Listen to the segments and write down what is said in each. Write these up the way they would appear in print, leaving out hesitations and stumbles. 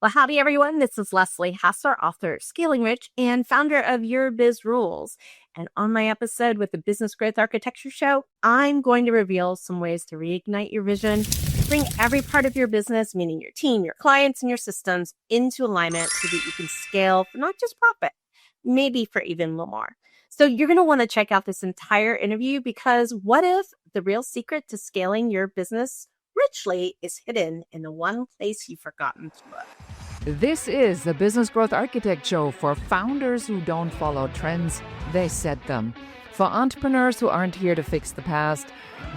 Well, howdy, everyone. This is Leslie Hassler, author of Scaling Rich and founder of Your Biz Rules. And on my episode with the Business Growth Architecture Show, I'm going to reveal some ways to reignite your vision, bring every part of your business, meaning your team, your clients, and your systems, into alignment so that you can scale for not just profit, maybe for even a little more. So you're going to want to check out this entire interview because what if the real secret to scaling your business richly is hidden in the one place you've forgotten to look? This is the Business Growth Architect Show for founders who don't follow trends, they set them. For entrepreneurs who aren't here to fix the past,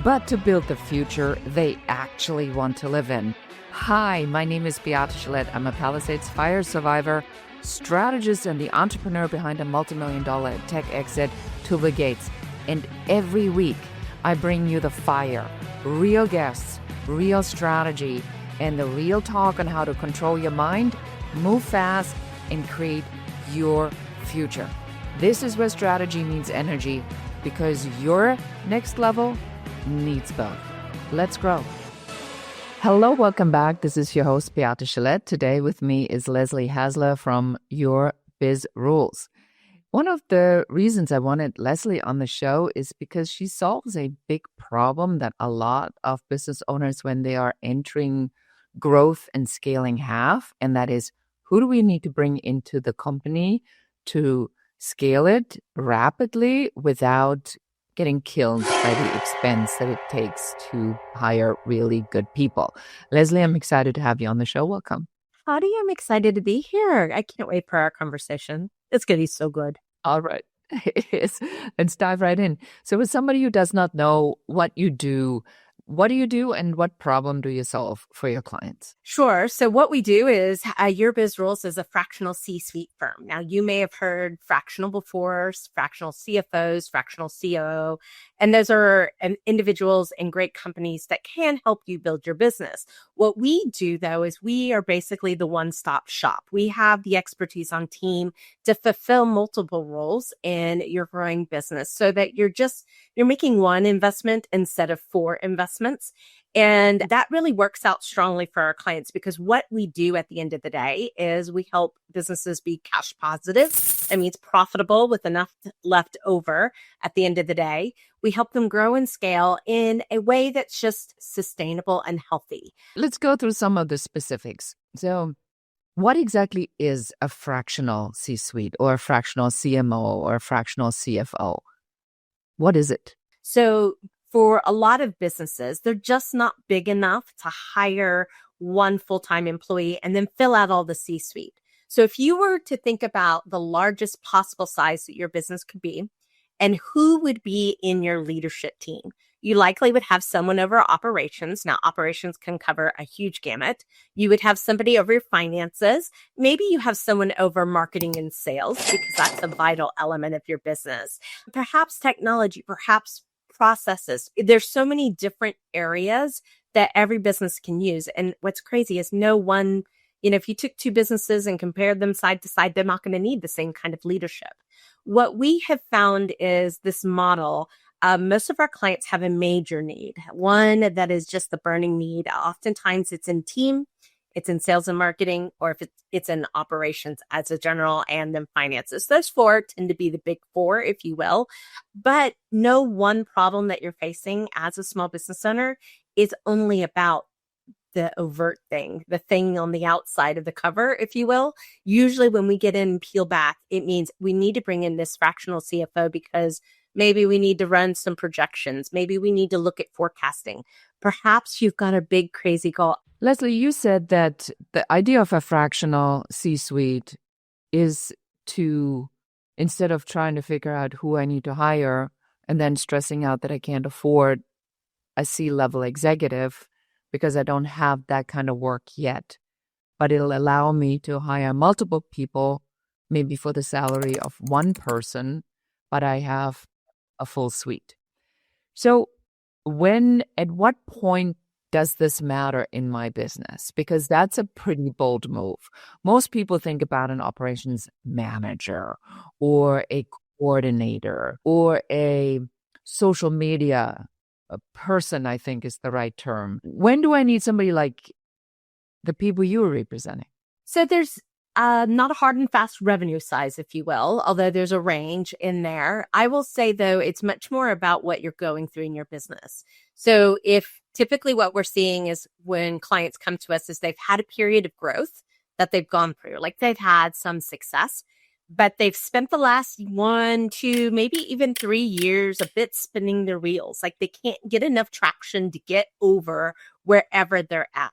but to build the future they actually want to live in. Hi, my name is Beate Gillette. I'm a Palisades fire survivor, strategist, and the entrepreneur behind a multi-million-dollar tech exit to the Gates. And every week, I bring you the fire, real guests, real strategy, and the real talk on how to control your mind, move fast, and create your future. This is where strategy meets energy, because your next level needs both. Let's grow. Hello, welcome back. This is your host, Beate Gillette. Today with me is Leslie Hassler from Your Biz Rules. One of the reasons I wanted Leslie on the show is because she solves a big problem that a lot of business owners, when they are entering growth and scaling, have, and that is, who do we need to bring into the company to scale it rapidly without getting killed by the expense that it takes to hire really good people. Leslie, I'm excited to have you on the show. Welcome. Howdy, I'm excited to be here. I can't wait for our conversation. It's going to be so good. All right. It is. Let's dive right in. So as somebody who does not know what you do and what problem do you solve for your clients? Sure. So what we do is Your Biz Rules is a fractional C-suite firm. Now, you may have heard fractional before, fractional CFOs, fractional COO, and those are individuals in great companies that can help you build your business. What we do, though, is we are basically the one-stop shop. We have the expertise on team to fulfill multiple roles in your growing business so that you're making one investment instead of four investments. And that really works out strongly for our clients because what we do at the end of the day is we help businesses be cash positive. That means profitable with enough left over at the end of the day. We help them grow and scale in a way that's just sustainable and healthy. Let's go through some of the specifics. So what exactly is a fractional C-suite or a fractional CMO or a fractional CFO? What is it? So for a lot of businesses, they're just not big enough to hire one full-time employee and then fill out all the C-suite. So if you were to think about the largest possible size that your business could be and who would be in your leadership team, you likely would have someone over operations. Now, operations can cover a huge gamut. You would have somebody over your finances. Maybe you have someone over marketing and sales because that's a vital element of your business. Perhaps technology, perhaps processes. There's so many different areas that every business can use. And what's crazy is no one, if you took two businesses and compared them side to side, they're not going to need the same kind of leadership. What we have found is this model. Most of our clients have a major need, one that is just the burning need. Oftentimes it's in team, it's in sales and marketing, or if it's in operations as a general, and then finances. Those four tend to be the big four, if you will. But no one problem that you're facing as a small business owner is only about the overt thing, the thing on the outside of the cover, if you will. Usually when we get in and peel back, it means we need to bring in this fractional CFO because maybe we need to run some projections. Maybe we need to look at forecasting. Perhaps you've got a big, crazy goal. Leslie, you said that the idea of a fractional C-suite is to, instead of trying to figure out who I need to hire and then stressing out that I can't afford a C-level executive because I don't have that kind of work yet, but it'll allow me to hire multiple people, maybe for the salary of one person, but I have a full suite. So at what point does this matter in my business? Because that's a pretty bold move. Most people think about an operations manager or a coordinator or a social media person, I think is the right term. When do I need somebody like the people you are representing? So there's not a hard and fast revenue size, if you will, although there's a range in there. I will say, though, it's much more about what you're going through in your business. So if typically what we're seeing is when clients come to us is they've had a period of growth that they've gone through, like they've had some success, but they've spent the last 1, 2, maybe even 3 years a bit spinning their wheels. Like they can't get enough traction to get over wherever they're at.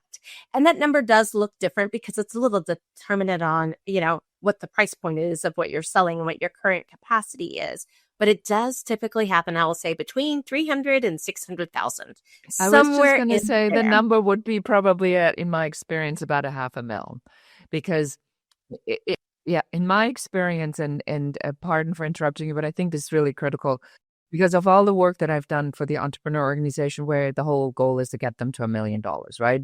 And that number does look different because it's a little determinant on, what the price point is of what you're selling and what your current capacity is. But it does typically happen, I will say, between 300 and 600,000, I was just somewhere going to in say the there. number would be probably, in my experience, about a half a mil, because yeah, in my experience, and pardon for interrupting you, but I think this is really critical because of all the work that I've done for the entrepreneur organization, where the whole goal is to get them to $1 million, right?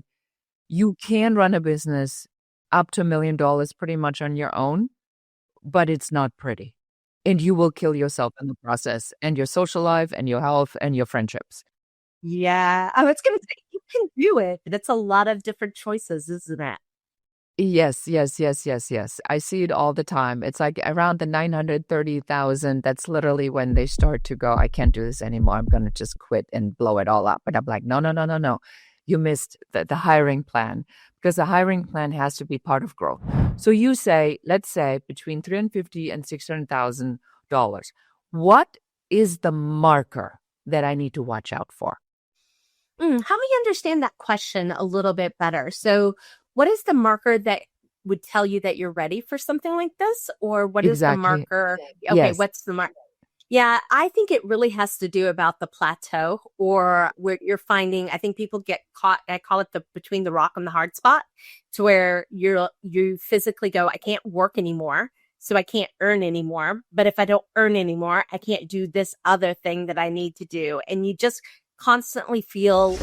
You can run a business up to $1 million pretty much on your own, but it's not pretty. And you will kill yourself in the process, and your social life and your health and your friendships. Yeah. I was going to say, you can do it, but it's a lot of different choices, isn't it? Yes, yes, yes, yes, yes. I see it all the time. It's like around the 930,000. That's literally when they start to go, I can't do this anymore. I'm going to just quit and blow it all up. But I'm like, no, no, no, no, no. You missed the hiring plan, because the hiring plan has to be part of growth. So you say, let's say between $350,000 and $600,000. What is the marker that I need to watch out for? Help me understand that question a little bit better. So, what is the marker that would tell you that you're ready for something like this? Or what is the Exactly. marker? Okay, Yes. what's the marker? Yeah, I think it really has to do about the plateau or where you're finding, I think people get caught, I call it the between the rock and the hard spot, to where you physically go, I can't work anymore. So I can't earn anymore. But if I don't earn anymore, I can't do this other thing that I need to do. And you just constantly feel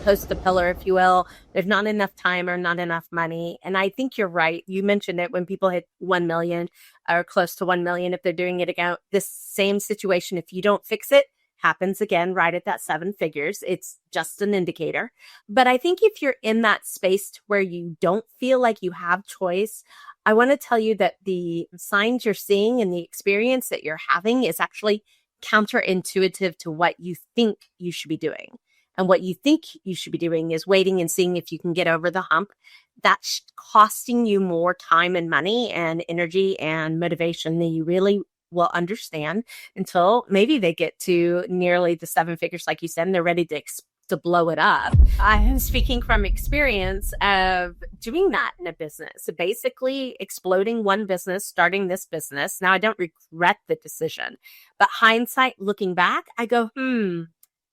post the pillar, if you will. There's not enough time or not enough money. And I think you're right. You mentioned it when people hit 1 million or close to 1 million, if they're doing it again, this same situation, if you don't fix it, happens again right at that 7 figures. It's just an indicator. But I think if you're in that space to where you don't feel like you have choice, I want to tell you that the signs you're seeing and the experience that you're having is actually counterintuitive to what you think you should be doing. And what you think you should be doing is waiting and seeing if you can get over the hump. That's costing you more time and money and energy and motivation than you really will understand until maybe they get to nearly the 7 figures, like you said, and they're ready to blow it up. I am speaking from experience of doing that in a business. So basically exploding one business, starting this business. Now I don't regret the decision, but hindsight looking back, I go,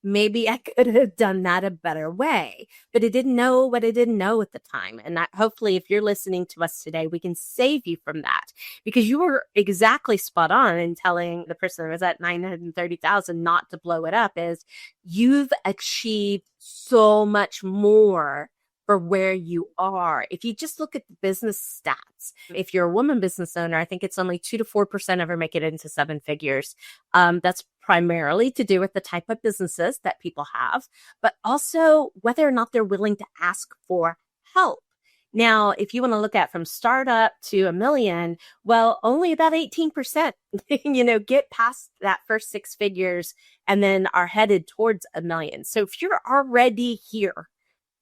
maybe I could have done that a better way, but I didn't know what I didn't know at the time. And hopefully, if you're listening to us today, we can save you from that, because you were exactly spot on in telling the person that was at 930,000 not to blow it up. Is you've achieved so much more for where you are. If you just look at the business stats, if you're a woman business owner, I think it's only 2 to 4% ever make it into 7 figures. That's primarily to do with the type of businesses that people have, but also whether or not they're willing to ask for help. Now, if you want to look at from startup to a million, well, only about 18%, get past that first 6 figures and then are headed towards a million. So if you're already here,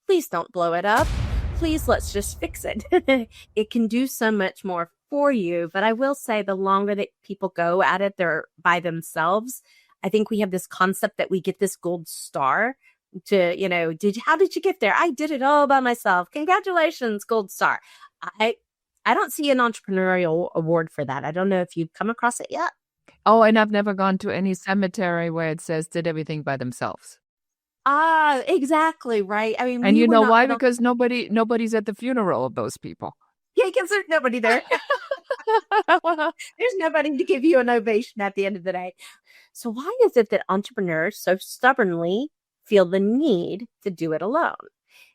please don't blow it up. Please, let's just fix it. It can do so much more for you. But I will say the longer that people go at it, they're by themselves. I think we have this concept that we get this gold star to, how did you get there? I did it all by myself. Congratulations, gold star. I don't see an entrepreneurial award for that. I don't know if you've come across it yet. Oh, and I've never gone to any cemetery where it says did everything by themselves. Ah, exactly, right. I mean, And we you were know not why? put on. Because nobody's at the funeral of those people. Yeah, because there's nobody there. There's nobody to give you an ovation at the end of the day. So why is it that entrepreneurs so stubbornly feel the need to do it alone?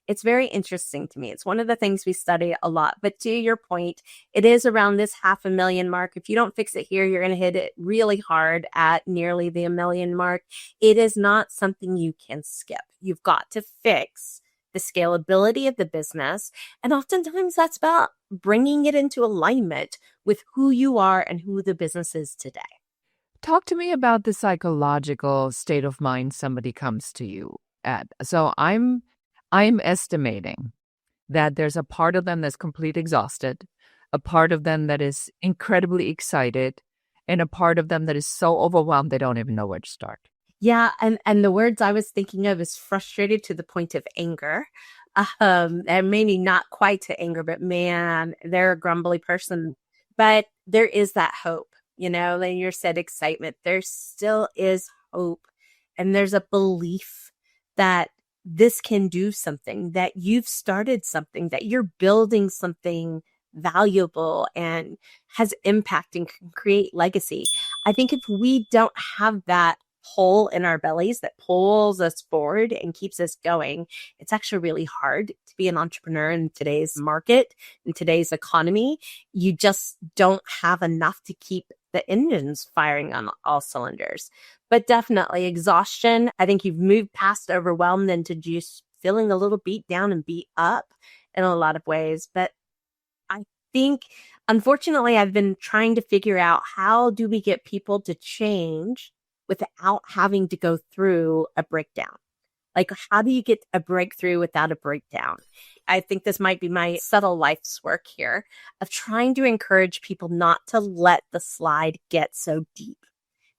It's very interesting to me. It's one of the things we study a lot. But to your point, it is around this 500,000 mark. If you don't fix it here, you're going to hit it really hard at nearly the 1 million mark. It is not something you can skip. You've got to fix the scalability of the business. And oftentimes that's about bringing it into alignment with who you are and who the business is today. Talk to me about the psychological state of mind somebody comes to you at. So I'm estimating that there's a part of them that's completely exhausted, a part of them that is incredibly excited, and a part of them that is so overwhelmed they don't even know where to start. Yeah, and the words I was thinking of is frustrated to the point of anger. And maybe not quite to anger, but man, they're a grumbly person. But there is that hope, like you said, excitement. There still is hope. And there's a belief that this can do something, that you've started something, that you're building something valuable and has impact and can create legacy. I think if we don't have that pull in our bellies that pulls us forward and keeps us going, it's actually really hard to be an entrepreneur in today's market, in today's economy. You just don't have enough to keep the engines firing on all cylinders. But definitely exhaustion. I think you've moved past overwhelmed into just feeling a little beat down and beat up in a lot of ways. But I think, unfortunately, I've been trying to figure out, how do we get people to change without having to go through a breakdown? Like, how do you get a breakthrough without a breakdown? I think this might be my subtle life's work here of trying to encourage people not to let the slide get so deep,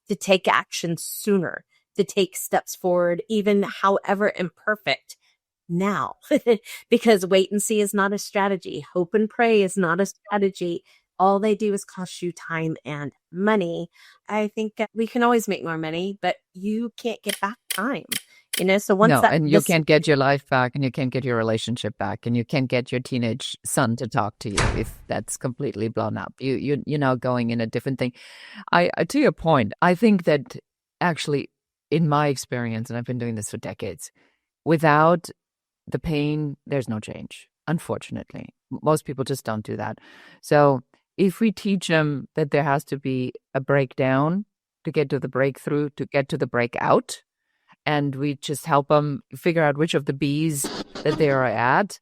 to take action sooner, to take steps forward, even however imperfect, now. Because wait and see is not a strategy. Hope and pray is not a strategy. All they do is cost you time and money. I think we can always make more money, but you can't get back time. So once No, and you can't get your life back, and you can't get your relationship back, and you can't get your teenage son to talk to you if that's completely blown up. You're now going in a different thing. I to your point, I think that actually, in my experience, and I've been doing this for decades, without the pain, there's no change. Unfortunately, most people just don't do that. So if we teach them that there has to be a breakdown to get to the breakthrough, to get to the breakout, and we just help them figure out which of the B's that they are at,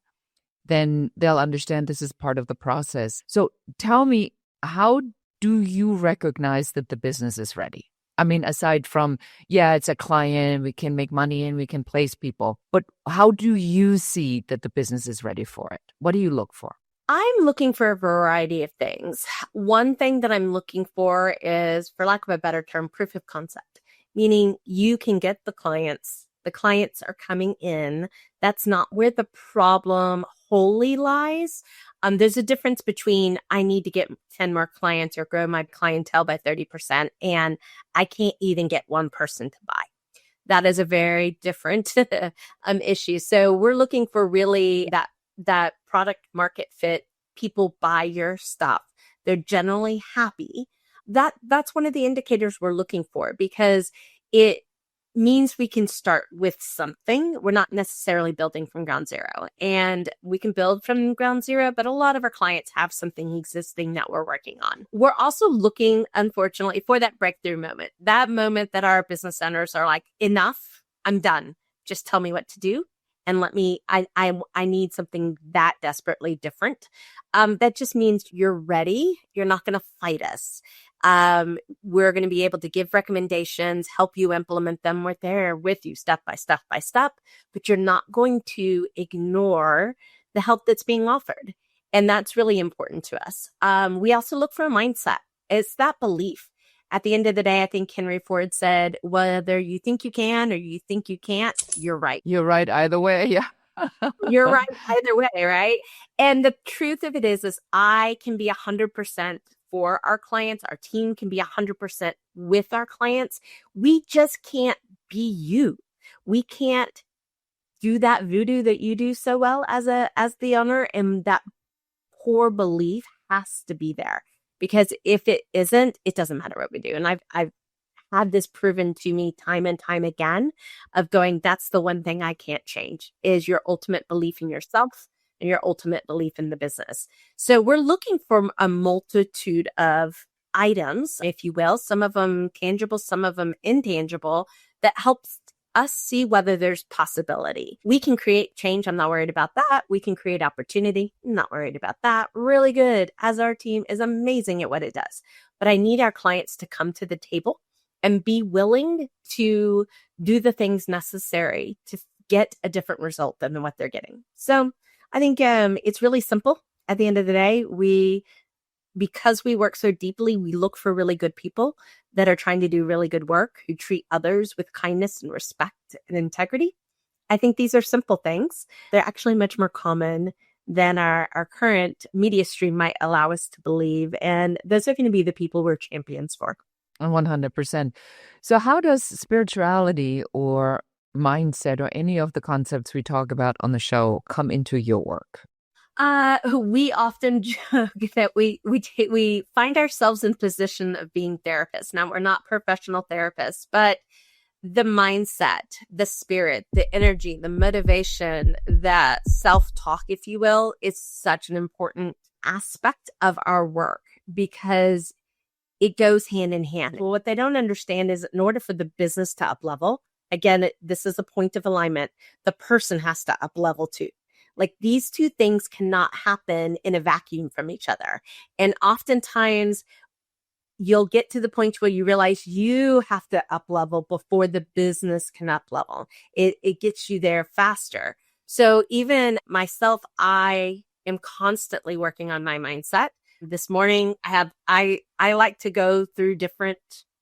then they'll understand this is part of the process. So tell me, how do you recognize that the business is ready? I mean, aside from, it's a client, we can make money and we can place people, but how do you see that the business is ready for it? What do you look for? I'm looking for a variety of things. One thing that I'm looking for is, for lack of a better term, proof of concept, meaning you can get the clients. The clients are coming in. That's not where the problem wholly lies. There's a difference between, I need to get 10 more clients or grow my clientele by 30%, and I can't even get one person to buy. That is a very different issue. So we're looking for really that product market fit. People buy your stuff. They're generally happy. That's one of the indicators we're looking for, because it means we can start with something. We're not necessarily building from ground zero, and we can build from ground zero, but a lot of our clients have something existing that we're working on. We're also looking, unfortunately, for that breakthrough moment, that moment that our business owners are like, enough, I'm done. Just tell me what to do. And I need something that desperately different. That just means you're ready. You're not going to fight us. We're going to be able to give recommendations, help you implement them. We're there with you step by step by step, but you're not going to ignore the help that's being offered. And that's really important to us. We also look for a mindset. It's that belief. At the end of the day, I think Henry Ford said, whether you think you can or you think you can't, you're right. You're right either way. Yeah. You're right either way, right? And the truth of it is I can be 100% for our clients. Our team can be 100% with our clients. We just can't be you. We can't do that voodoo that you do so well as the owner, and that core belief has to be there. Because if it isn't, it doesn't matter what we do. And I've had this proven to me time and time again of going, that's the one thing I can't change, is your ultimate belief in yourself and your ultimate belief in the business. So we're looking for a multitude of items, if you will, some of them tangible, some of them intangible, that helps us see whether there's possibility. We can create change. I'm not worried about that. We can create opportunity. I'm not worried about that. Really good. As our team is amazing at what it does. But I need our clients to come to the table and be willing to do the things necessary to get a different result than what they're getting. So I think it's really simple. At the end of the day, because we work so deeply, we look for really good people that are trying to do really good work, who treat others with kindness and respect and integrity. I think these are simple things. They're actually much more common than our current media stream might allow us to believe. And those are going to be the people we're champions for. 100%. So how does spirituality or mindset or any of the concepts we talk about on the show come into your work? We often joke that we find ourselves in position of being therapists. Now, we're not professional therapists, but the mindset, the spirit, the energy, the motivation, that self-talk, if you will, is such an important aspect of our work because it goes hand in hand. Well, what they don't understand is in order for the business to up level, again, this is a point of alignment, the person has to up level too. Like these two things cannot happen in a vacuum from each other. And oftentimes you'll get to the point where you realize you have to up level before the business can up level. It gets you there faster. So even myself, I am constantly working on my mindset. This morning I like to go through different,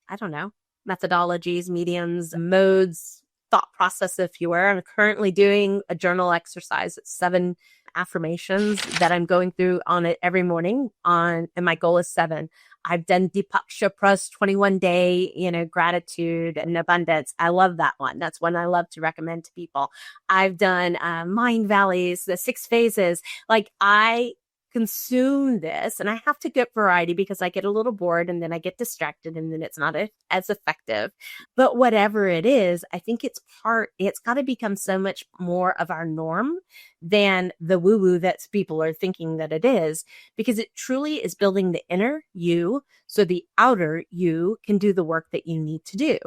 I don't know, methodologies, mediums, modes, thought process, if you were. I'm currently doing a journal exercise. It's 7 affirmations that I'm going through on it every morning and my goal is 7. I've done Deepak Chopra's 21-day, gratitude and abundance. I love that one. That's one I love to recommend to people. I've done Mind Valleys, the 6 phases. Like I consume this and I have to get variety because I get a little bored and then I get distracted and then it's not as effective. But whatever it is, I think it's got to become so much more of our norm than the woo-woo that people are thinking that it is, because it truly is building the inner you so the outer you can do the work that you need to do.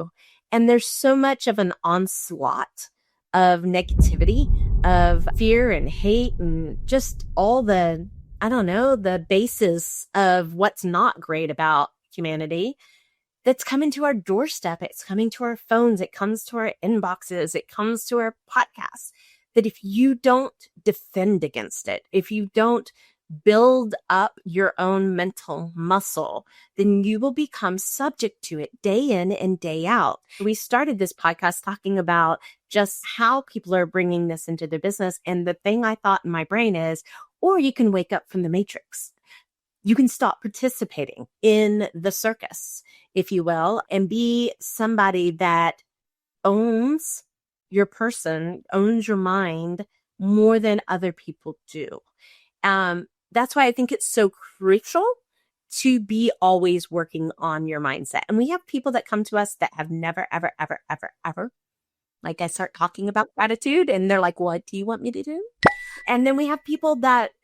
And there's so much of an onslaught of negativity, of fear and hate and just all the basis of what's not great about humanity that's coming to our doorstep. It's coming to our phones. It comes to our inboxes. It comes to our podcasts. That if you don't defend against it, if you don't build up your own mental muscle, then you will become subject to it day in and day out. We started this podcast talking about just how people are bringing this into their business. And the thing I thought in my brain is, or you can wake up from the matrix. You can stop participating in the circus, if you will, and be somebody that owns your person, owns your mind more than other people do. That's why I think it's so crucial to be always working on your mindset. And we have people that come to us that have never, ever, ever, ever, ever. Like I start talking about gratitude and they're like, what do you want me to do? And then we have people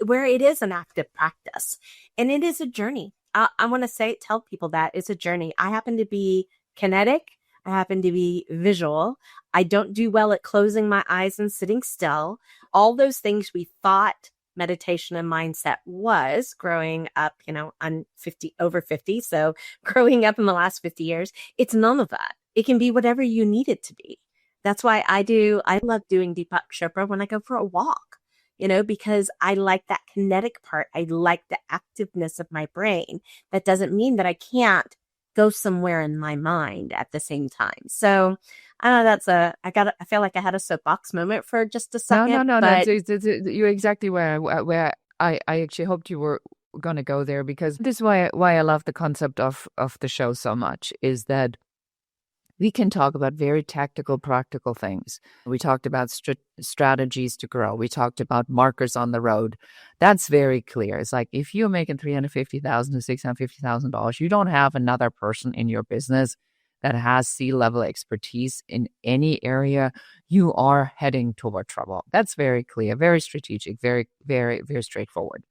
where it is an active practice and it is a journey. I want to tell people that it's a journey. I happen to be kinetic. I happen to be visual. I don't do well at closing my eyes and sitting still. All those things we thought meditation and mindset was growing up, I'm over 50. So growing up in the last 50 years, it's none of that. It can be whatever you need it to be. That's why I love doing Deepak Chopra when I go for a walk, because I like that kinetic part. I like the activeness of my brain. That doesn't mean that I can't go somewhere in my mind at the same time. So I know I feel like I had a soapbox moment for just a second. No. You're exactly where I actually hoped you were going to go there, because this is why I love the concept of the show so much, is that we can talk about very tactical, practical things. We talked about strategies to grow. We talked about markers on the road. That's very clear. It's like if you're making $350,000 to $650,000, you don't have another person in your business that has C-level expertise in any area. You are heading toward trouble. That's very clear, very strategic, very, very, very straightforward.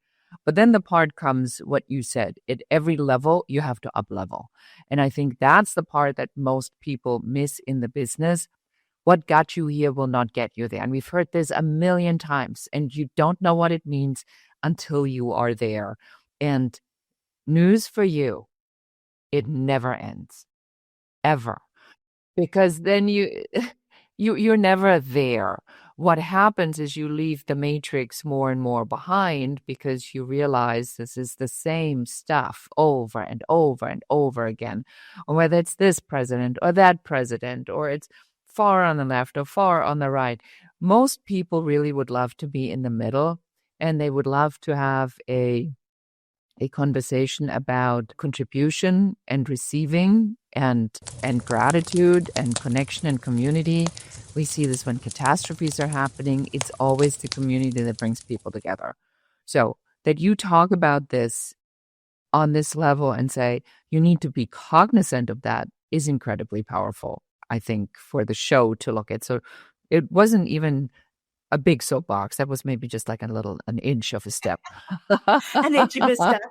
But then the part comes, what you said, at every level, you have to up level. And I think that's the part that most people miss in the business. what got you here will not get you there. And we've heard this a million times, and you don't know what it means until you are there. And news for you, it never ends, ever. Because then you're never there. What happens is you leave the matrix more and more behind because you realize this is the same stuff over and over and over again. Or whether it's this president or that president, or it's far on the left or far on the right. Most people really would love to be in the middle, and they would love to have a conversation about contribution and receiving and gratitude and connection and community. We see this when catastrophes are happening. It's always the community that brings people together. So that you talk about this on this level and say you need to be cognizant of that is incredibly powerful, I think, for the show to look at. So it wasn't even a big soapbox. That was maybe just like an inch of a step. An inch of a step.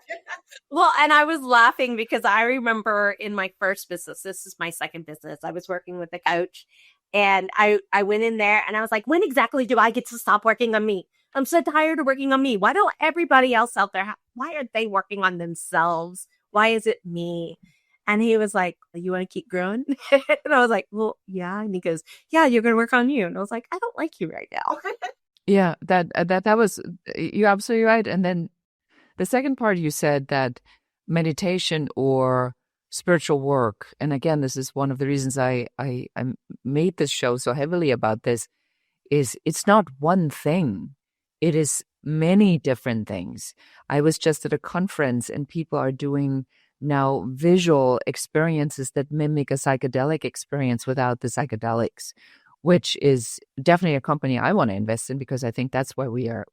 Well, and I was laughing because I remember in my first business, this is my second business, I was working with a coach, and I went in there and I was like, when exactly do I get to stop working on me? I'm so tired of working on me. Why don't everybody else out there, why aren't they working on themselves? Why is it me? And he was like, you want to keep growing? And I was like, well, yeah. And he goes, yeah, you're going to work on you. And I was like, I don't like you right now. Yeah, that was, you're absolutely right. And then the second part, you said that meditation or spiritual work, and again, this is one of the reasons I made this show so heavily about this, is it's not one thing. It is many different things. I was just at a conference and people are doing now visual experiences that mimic a psychedelic experience without the psychedelics, which is definitely a company I want to invest in, because I think that's where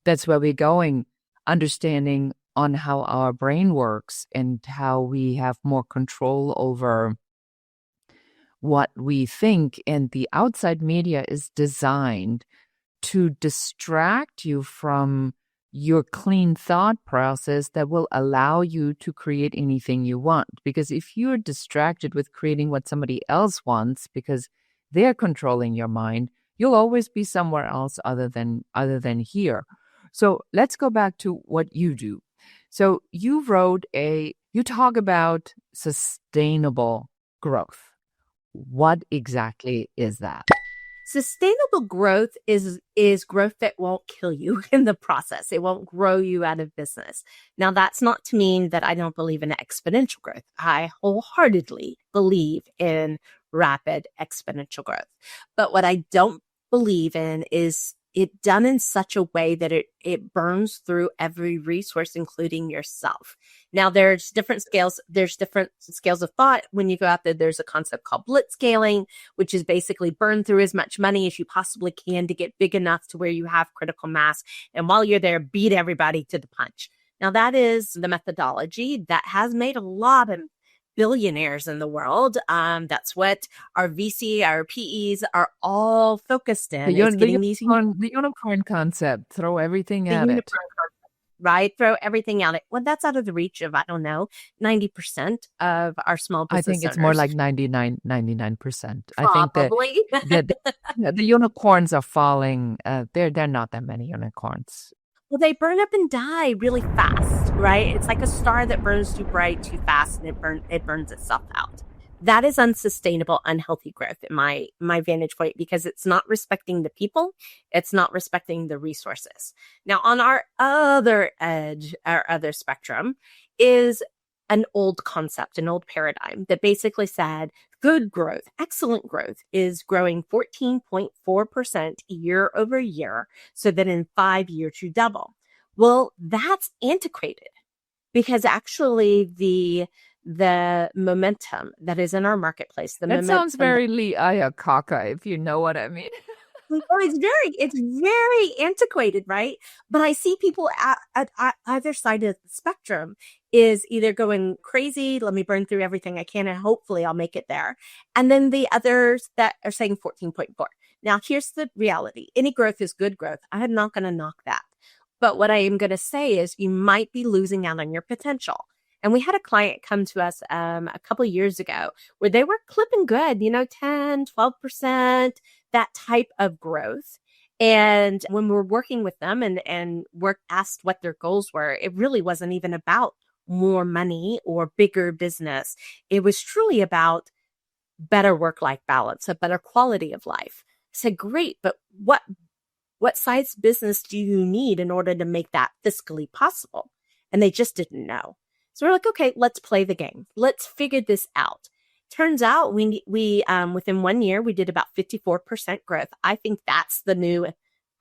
that's where we're going, understanding on how our brain works and how we have more control over what we think. And the outside media is designed to distract you from your clean thought process that will allow you to create anything you want. Because if you're distracted with creating what somebody else wants because they're controlling your mind, you'll always be somewhere else other than here. So let's go back to what you do. So you talk about sustainable growth. What exactly is that? Sustainable growth is growth that won't kill you in the process. It won't grow you out of business. Now, that's not to mean that I don't believe in exponential growth. I wholeheartedly believe in rapid exponential growth. But what I don't believe in is it done in such a way that it burns through every resource, including yourself. Now, there's different scales. There's different scales of thought. When you go out there, there's a concept called blitzscaling, which is basically burn through as much money as you possibly can to get big enough to where you have critical mass. And while you're there, beat everybody to the punch. Now, that is the methodology that has made a lot of billionaires in the world. That's what our VC, our PEs are all focused in. The unicorn concept. Throw everything at it. Right? Throw everything at it. Well, that's out of the reach of, I don't know, 90% of our small business I think it's owners. more like 99%. Probably. I think that the unicorns are falling. There are not that many unicorns. Well, they burn up and die really fast, right? It's like a star that burns too bright, too fast, and it burns itself out. That is unsustainable, unhealthy growth in my vantage point, because it's not respecting the people. It's not respecting the resources. Now, on our other edge, our other spectrum is an old concept, an old paradigm that basically said good growth, excellent growth is growing 14.4% year over year, so that in 5 years you double. Well, that's antiquated, because actually the momentum that is in our marketplace, that sounds very Lee Iacocca, if you know what I mean. It's very antiquated, right? But I see people at either side of the spectrum is either going crazy, let me burn through everything I can and hopefully I'll make it there. And then the others that are saying 14.4. Now, here's the reality. Any growth is good growth. I'm not going to knock that. But what I am going to say is you might be losing out on your potential. And we had a client come to us a couple of years ago where they were clipping good, 10, 12%, that type of growth. And when we were working with them and work asked what their goals were, it really wasn't even about more money or bigger business. It was truly about better work-life balance, a better quality of life. I said, great, but what size business do you need in order to make that fiscally possible? And they just didn't know. So we're like, okay, let's play the game. Let's figure this out. Turns out we within 1 year, we did about 54% growth. I think that's the new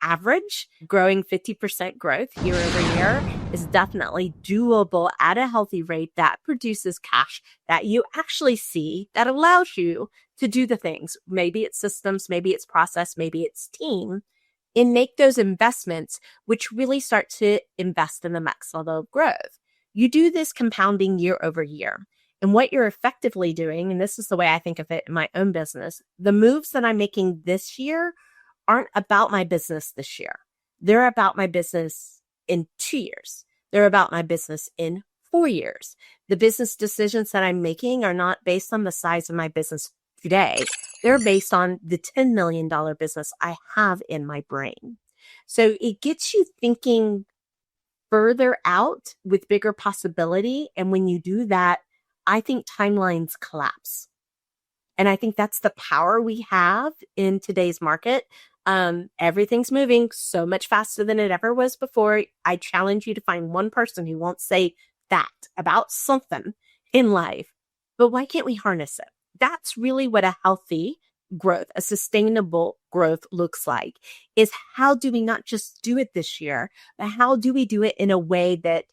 average. Growing 50% growth year over year is definitely doable at a healthy rate that produces cash that you actually see, that allows you to do the things. Maybe it's systems, maybe it's process, maybe it's team, and make those investments, which really start to invest in the next level of growth. You do this compounding year over year. And what you're effectively doing, and this is the way I think of it in my own business, the moves that I'm making this year aren't about my business this year. They're about my business in 2 years. They're about my business in 4 years. The business decisions that I'm making are not based on the size of my business today. They're based on the $10 million business I have in my brain. So it gets you thinking further out with bigger possibility. And when you do that, I think timelines collapse. And I think that's the power we have in today's market. Everything's moving so much faster than it ever was before. I challenge you to find one person who won't say that about something in life. But why can't we harness it? That's really what a healthy growth, a sustainable growth looks like, is how do we not just do it this year, but how do we do it in a way that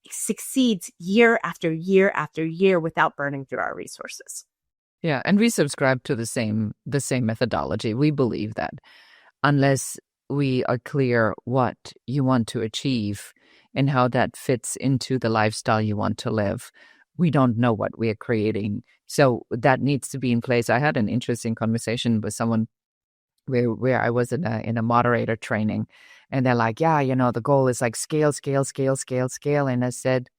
succeeds year after year after year without burning through our resources? Yeah, and we subscribe to the same methodology. We believe that unless we are clear what you want to achieve and how that fits into the lifestyle you want to live, we don't know what we are creating. So that needs to be in place. I had an interesting conversation with someone where I was in a moderator training, and they're like, yeah, the goal is like scale, scale, scale, scale, scale. And I said,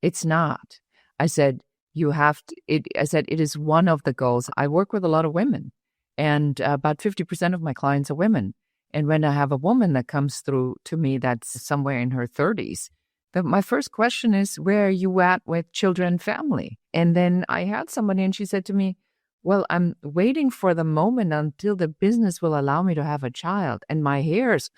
it's not. I said, I said, it is one of the goals. I work with a lot of women, and about 50% of my clients are women. And when I have a woman that comes through to me that's somewhere in her 30s, my first question is, where are you at with children and family? And then I had somebody and she said to me, well, I'm waiting for the moment until the business will allow me to have a child. And my hairs,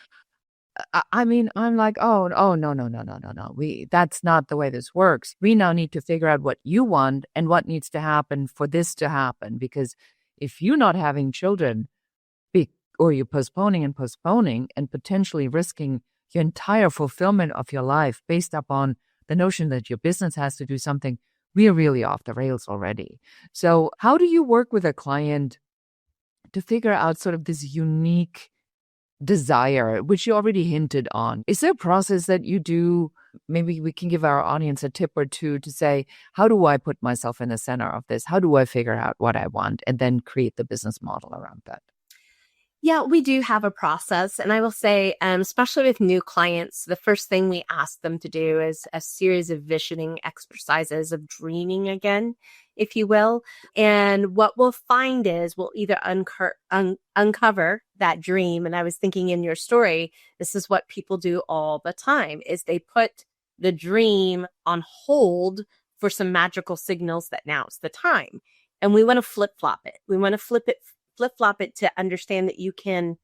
I'm like, oh, no, no, no, no, no. That's not the way this works. We now need to figure out what you want and what needs to happen for this to happen. Because if you're not having children, or you're postponing and potentially risking your entire fulfillment of your life based upon the notion that your business has to do something, we're really off the rails already. So how do you work with a client to figure out sort of this unique desire, which you already hinted on? Is there a process that you do? Maybe we can give our audience a tip or two to say, how do I put myself in the center of this? How do I figure out what I want and then create the business model around that? Yeah, we do have a process. And I will say, especially with new clients, the first thing we ask them to do is a series of visioning exercises of dreaming again, if you will. And what we'll find is we'll either uncover that dream. And I was thinking in your story, this is what people do all the time, is they put the dream on hold for some magical signals that now's the time. And we want to flip-flop it. We want to flip-flop it to understand that you can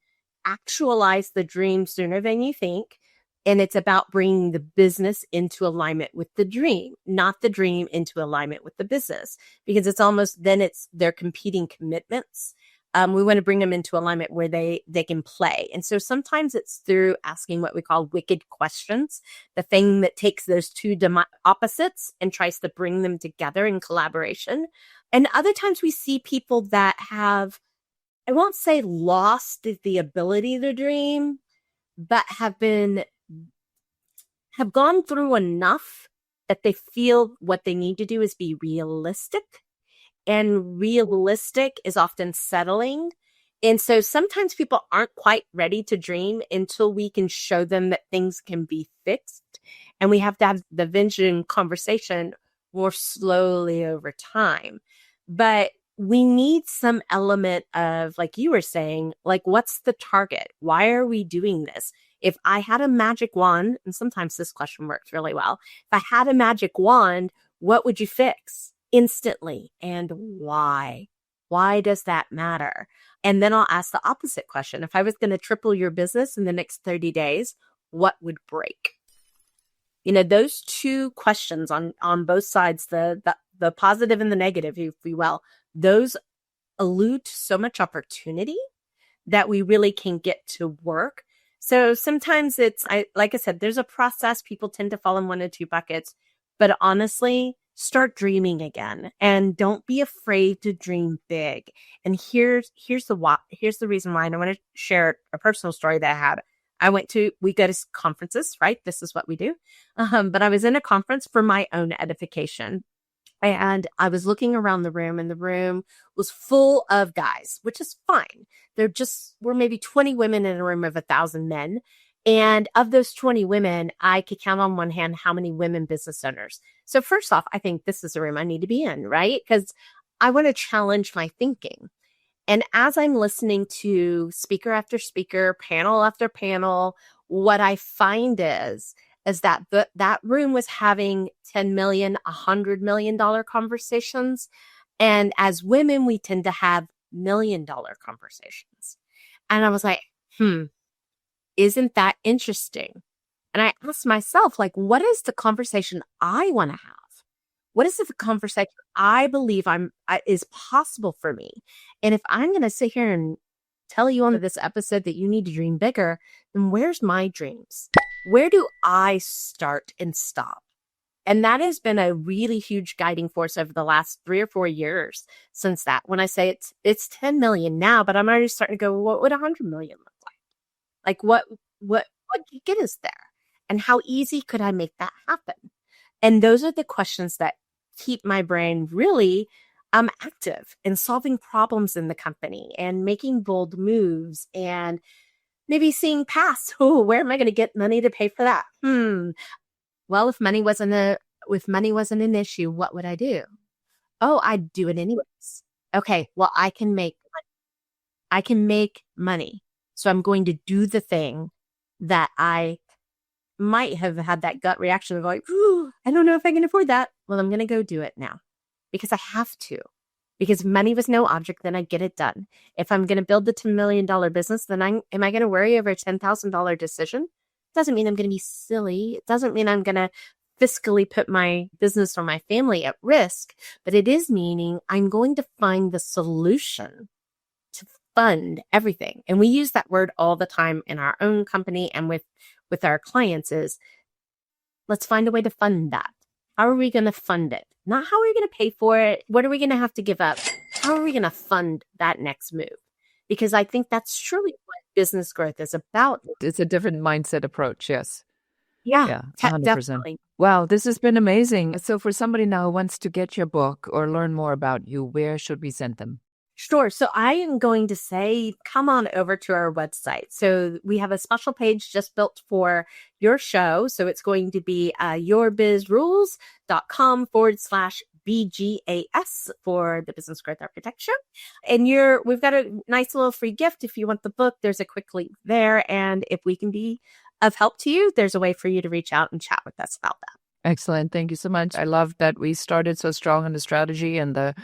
actualize the dream sooner than you think. And it's about bringing the business into alignment with the dream, not the dream into alignment with the business, because it's almost then their competing commitments. We want to bring them into alignment where they can play. And so sometimes it's through asking what we call wicked questions, the thing that takes those two opposites and tries to bring them together in collaboration. And other times we see people that have, I won't say lost the ability to dream, but have gone through enough that they feel what they need to do is be realistic. And realistic is often settling. And so sometimes people aren't quite ready to dream until we can show them that things can be fixed. And we have to have the vision conversation more slowly over time. But we need some element of, like you were saying, like, what's the target? Why are we doing this? If I had a magic wand, and sometimes this question works really well, if I had a magic wand, what would you fix instantly and why? Why does that matter? And then I'll ask the opposite question. If I was going to triple your business in the next 30 days, what would break? Those two questions on both sides, the positive and the negative, if you will, those allude to so much opportunity that we really can get to work. So sometimes like I said, there's a process. People tend to fall in one or two buckets, but honestly, start dreaming again and don't be afraid to dream big. And here's the reason why. And I want to share a personal story that I had. We go to conferences, right? This is what we do. But I was in a conference for my own edification. And I was looking around the room, and the room was full of guys, which is fine. We're maybe 20 women in a room of 1,000 men. And of those 20 women, I could count on one hand how many women business owners. So first off, I think this is a room I need to be in, right? Because I want to challenge my thinking. And as I'm listening to speaker after speaker, panel after panel, what I find is that that room was having $10 million, $100 million conversations. And as women, we tend to have $1 million conversations. And I was like, isn't that interesting? And I asked myself, like, what is the conversation I want to have? What is the conversation I believe is possible for me? And if I'm going to sit here and tell you on this episode that you need to dream bigger, then where's my dreams? Where do I start and stop? And that has been a really huge guiding force over the last 3 or 4 years since that. When I say it's 10 million now, but I'm already starting to go, what would 100 million look like? Like what get us there? And how easy could I make that happen? And those are the questions that keep my brain really active in solving problems in the company and making bold moves and maybe seeing past, where am I going to get money to pay for that? Well, if money wasn't an issue, what would I do? Oh, I'd do it anyways. Okay, well, I can make money. So I'm going to do the thing that I might have had that gut reaction of like, I don't know if I can afford that. Well, I'm going to go do it now because I have to. Because if money was no object, then I get it done. If I'm going to build the $10 million business, then am I going to worry over a $10,000 decision? Doesn't mean I'm going to be silly. It doesn't mean I'm going to fiscally put my business or my family at risk, but it is meaning I'm going to find the solution to fund everything. And we use that word all the time in our own company and with our clients is, let's find a way to fund that. How are we going to fund it? Not how are we going to pay for it? What are we going to have to give up? How are we going to fund that next move? Because I think that's truly what business growth is about. It's a different mindset approach, yes. Yeah, 100%. definitely. Wow, this has been amazing. So for somebody now who wants to get your book or learn more about you, where should we send them? Sure. So I am going to say, come on over to our website. So we have a special page just built for your show. So it's going to be yourbizrules.com/BGAS for the Business Growth Architect Show. And we've got a nice little free gift. If you want the book, there's a quick link there. And if we can be of help to you, there's a way for you to reach out and chat with us about that. Excellent. Thank you so much. I love that we started so strong in the strategy and the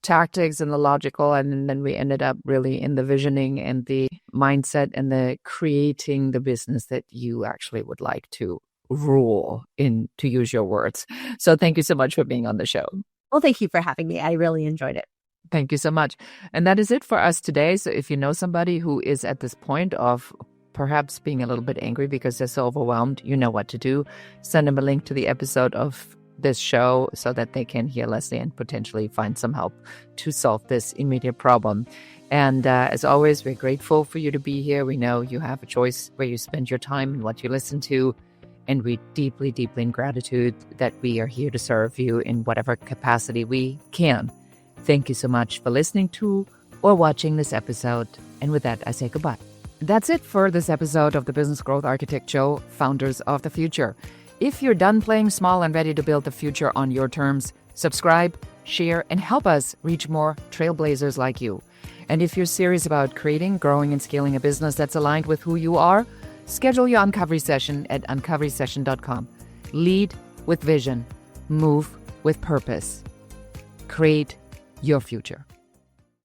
tactics and the logical, and then we ended up really in the visioning and the mindset and the creating the business that you actually would like to rule in, to use your words. So thank you so much for being on the show. Well, thank you for having me. I really enjoyed it. Thank you so much. And that is it for us today. So if you know somebody who is at this point of perhaps being a little bit angry because they're so overwhelmed, you know what to do. Send them a link to the episode of this show so that they can hear Leslie and potentially find some help to solve this immediate problem. And as always, we're grateful for you to be here. We know you have a choice where you spend your time and what you listen to. And we deeply, deeply in gratitude that we are here to serve you in whatever capacity we can. Thank you so much for listening to or watching this episode. And with that, I say goodbye. That's it for this episode of the Business Growth Architect Show, Founders of the Future. If you're done playing small and ready to build the future on your terms, subscribe, share, and help us reach more trailblazers like you. And if you're serious about creating, growing, and scaling a business that's aligned with who you are, schedule your Uncovery session at uncoverysession.com. Lead with vision. Move with purpose. Create your future.